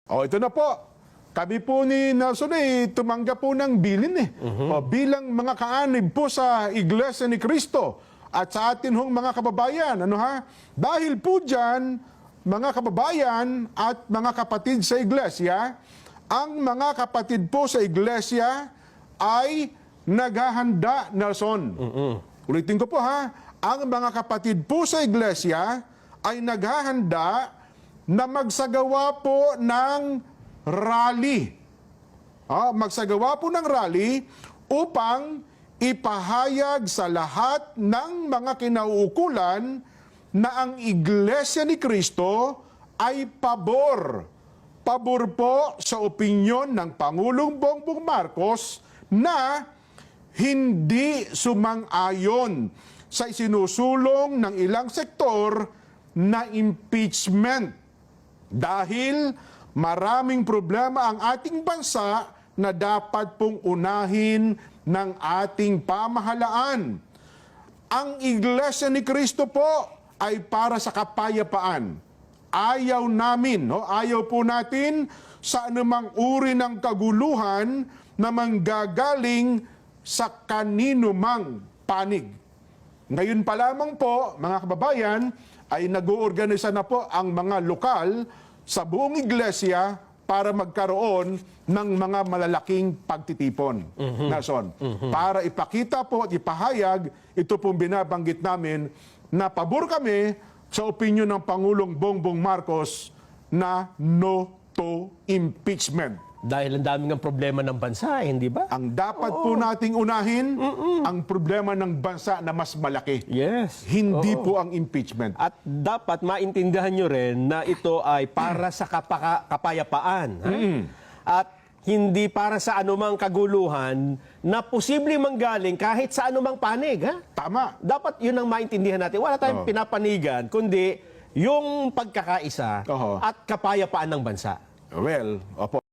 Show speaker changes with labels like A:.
A: Ito na po. Kami po ni Nelson tumanggap po ng bilin bilang mga kaanib po sa Iglesia ni Cristo at sa atin hong mga kababayan. Dahil po dyan, mga kababayan at mga kapatid sa Iglesia, ang mga kapatid po sa Iglesia ay naghahanda, Nelson. Ulitin ko po ang mga kapatid po sa Iglesia ay naghahanda na magsagawa po ng rally. Magsagawa po ng rally upang ipahayag sa lahat ng mga kinauukulan na ang Iglesia ni Cristo ay pabor. Pabor po sa opinyon ng Pangulong Bongbong Marcos na hindi sumang-ayon sa isinusulong ng ilang sektor na impeachment. Dahil maraming problema ang ating bansa na dapat pong unahin ng ating pamahalaan. Ang Iglesia ni Cristo po ay para sa kapayapaan. Ayaw namin, ayaw po natin sa anumang uri ng kaguluhan na manggagaling sa kanino mang panig. Ngayon pa lamang po, mga kababayan, ay nag-oorganisa na po ang mga lokal sa buong iglesia para magkaroon ng mga malalaking pagtitipon. Nelson, para ipakita po at ipahayag, ito pong binabanggit namin na pabor kami sa opinyon ng Pangulong Bongbong Marcos na no to impeachment.
B: Dahil ang daming ang problema ng bansa, hindi ba?
A: Ang dapat po nating unahin, ang problema ng bansa na mas malaki.
B: Yes.
A: Hindi po ang impeachment.
B: At dapat maintindihan nyo rin na ito ay para sa kapayapaan. At hindi para sa anumang kaguluhan na posibleng manggaling kahit sa anumang panig.
A: Tama.
B: Dapat yun ang maintindihan natin. Wala tayong pinapanigan, kundi yung pagkakaisa at kapayapaan ng bansa.
A: Well, opo.